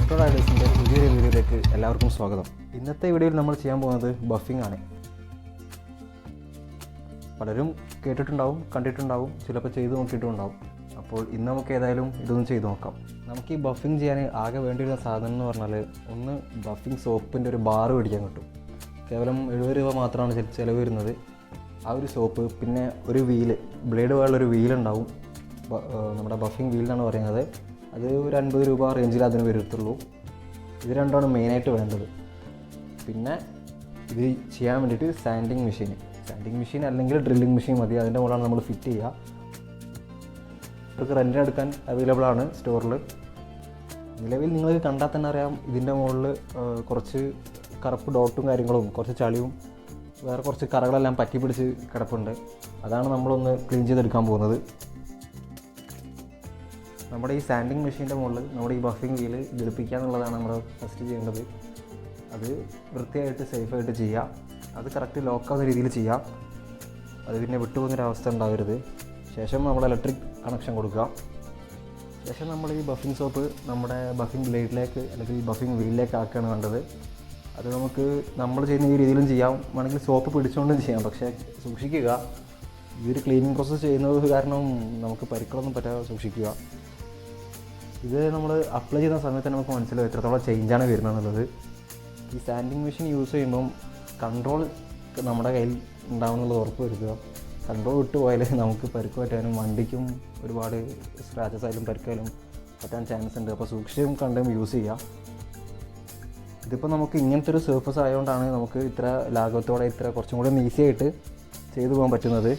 Metro റൈഡേഴ്സിൻ്റെ പുതിയൊരു വീഡിയോയിലേക്ക് എല്ലാവർക്കും സ്വാഗതം. ഇന്നത്തെ വീഡിയോയിൽ നമ്മൾ ചെയ്യാൻ പോകുന്നത് ബഫിംഗ് ആണ്. പലരും കേട്ടിട്ടുണ്ടാവും, കണ്ടിട്ടുണ്ടാവും, ചിലപ്പോൾ ചെയ്ത് നോക്കിയിട്ടുണ്ടാവും. അപ്പോൾ ഇന്ന് നമുക്ക് ഏതായാലും ഇതൊന്ന് ചെയ്ത് നോക്കാം. നമുക്ക് ഈ ബഫിംഗ് ചെയ്യാൻ ആകെ വേണ്ടിയിരുന്ന സാധനം എന്ന് പറഞ്ഞാൽ, ഒന്ന് ബഫിംഗ് സോപ്പിൻ്റെ ഒരു ബാർ മേടിക്കാൻ കിട്ടും. കേവലം 70 രൂപ മാത്രമാണ് ചിലവ് വരുന്നത്. ആ ഒരു സോപ്പ്, പിന്നെ ഒരു വീല്, ബ്ലേഡ് പോലുള്ളൊരു വീലുണ്ടാവും. നമ്മുടെ ബഫിംഗ് വീൽ എന്നാണ് പറയുന്നത്. അത് ഒരു 50 രൂപ റേഞ്ചിൽ അതിന് വരത്തുള്ളൂ. ഇത് രണ്ടാണ് മെയിനായിട്ട് വേണ്ടത്. പിന്നെ ഇത് ചെയ്യാൻ വേണ്ടിയിട്ട് സാൻഡിങ് മെഷീൻ അല്ലെങ്കിൽ ഡ്രില്ലിംഗ് മെഷീൻ മതി. അതിൻ്റെ മുകളിലാണ് നമ്മൾ ഫിറ്റ് ചെയ്യുക. ഇവർക്ക് റെൻറ്റിന് എടുക്കാൻ അവൈലബിൾ ആണ് സ്റ്റോറിൽ. നിലവിൽ നിങ്ങൾക്ക് കണ്ടാൽ തന്നെ അറിയാം, ഇതിൻ്റെ മുകളിൽ കുറച്ച് കറുപ്പ് ഡോട്ടും കാര്യങ്ങളും, കുറച്ച് ചളിയും, വേറെ കുറച്ച് കറകളെല്ലാം പറ്റി പിടിച്ച് കിടപ്പുണ്ട്. അതാണ് നമ്മളൊന്ന് ക്ലീൻ ചെയ്തെടുക്കാൻ പോകുന്നത്. നമ്മുടെ ഈ സാൻഡിങ് മെഷീൻ്റെ മുകളിൽ നമ്മുടെ ഈ ബഫിംഗ് വീല് ഘടിപ്പിക്കുക എന്നുള്ളതാണ് നമ്മൾ ഫസ്റ്റ് ചെയ്യേണ്ടത്. അത് വൃത്തിയായിട്ട് സേഫായിട്ട് ചെയ്യുക. അത് കറക്റ്റ് ലോക്കാവുന്ന രീതിയിൽ ചെയ്യുക. അത് പിന്നെ വിട്ടുപോകുന്നൊരവസ്ഥ ഉണ്ടാവരുത്. ശേഷം നമ്മൾ ഇലക്ട്രിക് കണക്ഷൻ കൊടുക്കുക. ശേഷം നമ്മൾ ഈ ബഫിംഗ് സോപ്പ് നമ്മുടെ ബഫിംഗ് ബ്ലേഡിലേക്ക് അല്ലെങ്കിൽ ബഫിംഗ് വീലിലേക്ക് ആക്കുകയാണ് വേണ്ടത്. അത് നമുക്ക് നമ്മൾ ചെയ്യുന്ന ഈ രീതിയിലും ചെയ്യാം, വേണമെങ്കിൽ സോപ്പ് പിടിച്ചുകൊണ്ടും ചെയ്യാം. പക്ഷേ സൂക്ഷിക്കുക, ഈ ഒരു ക്ലീനിങ് പ്രോസസ്സ് ചെയ്യുന്നത് കാരണം നമുക്ക് പരിക്കുകളൊന്നും പറ്റാതെ സൂക്ഷിക്കുക. ഇത് നമ്മൾ അപ്ലൈ ചെയ്യുന്ന സമയത്ത് നമുക്ക് മനസ്സിലാവും എത്രത്തോളം ചേഞ്ചാണ് വരുന്നതെന്നുള്ളത്. ഈ സാൻഡിങ് മെഷീൻ യൂസ് ചെയ്യുമ്പം കൺട്രോൾ നമ്മുടെ കയ്യിൽ ഉണ്ടാവുമെന്നുള്ളത് ഉറപ്പ് വരുത്തുക. കൺട്രോൾ വിട്ട് പോയാൽ നമുക്ക് പരിക്ക് പറ്റാനും വണ്ടിക്കും ഒരുപാട് സ്ക്രാച്ചസ് ആയാലും പരിക്കായാലും പറ്റാൻ ചാൻസ് ഉണ്ട്. അപ്പോൾ സൂക്ഷിച്ചും കണ്ടും യൂസ് ചെയ്യുക. ഇതിപ്പോൾ നമുക്ക് ഇങ്ങനത്തെ ഒരു സർഫസ് ആയതുകൊണ്ടാണ് നമുക്ക് ഇത്ര ലാഘവത്തോടെ ഇത്ര കുറച്ചും കൂടെ ഈസി ആയിട്ട് ചെയ്തു പോകാൻ പറ്റുന്നത്.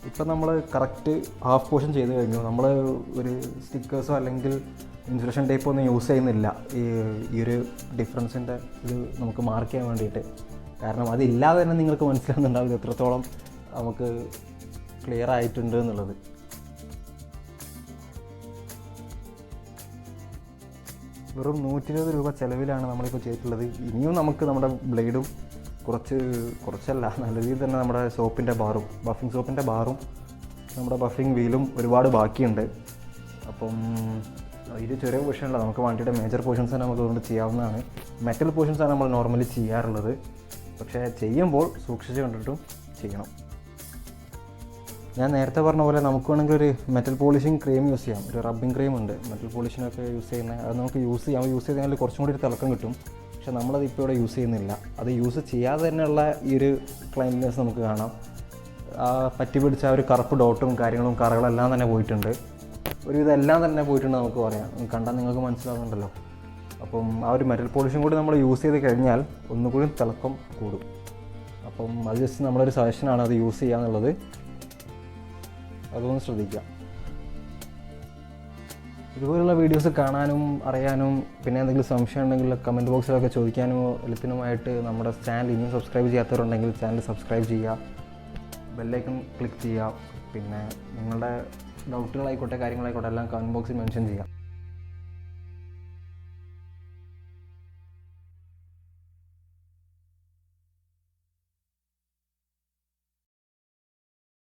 ഇപ്പം നമ്മൾ കറക്റ്റ് ഹാഫ് പോർഷൻ ചെയ്ത് കഴിഞ്ഞു. നമ്മൾ ഒരു സ്റ്റിക്കേഴ്സോ അല്ലെങ്കിൽ ഇൻസുലേഷൻ ടേപ്പോ ഒന്നും യൂസ് ചെയ്യുന്നില്ല ഈ ഒരു ഡിഫറൻസിൻ്റെ ഇത് നമുക്ക് മാർക്ക് ചെയ്യാൻ വേണ്ടിയിട്ട്. കാരണം അതില്ലാതെ തന്നെ നിങ്ങൾക്ക് മനസ്സിലാകുന്നുണ്ടാവും എത്രത്തോളം നമുക്ക് ക്ലിയർ ആയിട്ടുണ്ട് എന്നുള്ളത്. വെറും 120 രൂപ ചിലവിലാണ് നമ്മളിപ്പോൾ ചെയ്തിട്ടുള്ളത്. ഇനിയും നമുക്ക് നമ്മുടെ ബ്ലേഡും കുറച്ചല്ല നല്ല രീതിയിൽ തന്നെ നമ്മുടെ സോപ്പിൻ്റെ ബാറും ബഫിംഗ് സോപ്പിൻ്റെ ബാറും നമ്മുടെ ബഫിംഗ് വീലും ഒരുപാട് ബാക്കിയുണ്ട്. അപ്പം ഇത് ചെറിയ പോർഷനല്ല, നമുക്ക് വണ്ടിയുടെ മേജർ പോർഷൻസ് തന്നെ നമുക്ക് അതുകൊണ്ട് ചെയ്യാവുന്നതാണ്. മെറ്റൽ പോർഷൻസാണ് നമ്മൾ നോർമലി ചെയ്യാറുള്ളത്. പക്ഷേ ചെയ്യുമ്പോൾ സൂക്ഷിച്ച് കണ്ടിട്ടും ചെയ്യണം. ഞാൻ നേരത്തെ പറഞ്ഞ പോലെ നമുക്ക് വേണമെങ്കിൽ ഒരു മെറ്റൽ പോളിഷിങ് ക്രീം യൂസ് ചെയ്യാം. ഒരു റബ്ബിംഗ് ക്രീം ഉണ്ട് മെറ്റൽ പോളിഷിനൊക്കെ യൂസ് ചെയ്യുന്നത്. അത് നമുക്ക് യൂസ് ചെയ്താൽ കുറച്ചും കൂടി ഒരു തിളക്കം കിട്ടും. പക്ഷെ നമ്മളത് ഇപ്പോൾ ഇവിടെ യൂസ് ചെയ്യുന്നില്ല. അത് യൂസ് ചെയ്യാതെ തന്നെയുള്ള ഈ ഒരു ക്ലൈൻലിനെസ് നമുക്ക് കാണാം. പറ്റി പിടിച്ച ഒരു കറുപ്പ് ഡോട്ടും കാര്യങ്ങളും കറകളെല്ലാം തന്നെ പോയിട്ടുണ്ട്. ഒരുവിധം എല്ലാം തന്നെ പോയിട്ടുണ്ട് നമുക്ക് പറയാം. കണ്ടാൽ നിങ്ങൾക്ക് മനസ്സിലാവുന്നുണ്ടല്ലോ. അപ്പം ആ ഒരു മെറ്റൽ പോളിഷും കൂടി നമ്മൾ യൂസ് ചെയ്ത് കഴിഞ്ഞാൽ ഒന്നുകൂടി തിളക്കം കൂടും. അപ്പം അത് ജസ്റ്റ് നമ്മളൊരു സജഷനാണ് അത് യൂസ് ചെയ്യുക എന്നുള്ളത്, അതൊന്ന് ശ്രദ്ധിക്കുക. ഇതുപോലുള്ള വീഡിയോസ് കാണാനും അറിയാനും പിന്നെ എന്തെങ്കിലും സംശയം ഉണ്ടെങ്കിൽ കമൻറ്റ് ബോക്സിലൊക്കെ ചോദിക്കാനും എല്ലാത്തിനുമായിട്ട് നമ്മുടെ ചാനൽ ഇനിയും സബ്സ്ക്രൈബ് ചെയ്യാത്തവരുണ്ടെങ്കിൽ ചാനൽ സബ്സ്ക്രൈബ് ചെയ്യുക, ബെല്ലൈക്കൺ ക്ലിക്ക് ചെയ്യുക. പിന്നെ നിങ്ങളുടെ ഡൗട്ടുകളായിക്കോട്ടെ കാര്യങ്ങളായിക്കോട്ടെ എല്ലാം കമൻറ്റ് ബോക്സിൽ മെൻഷൻ ചെയ്യാം.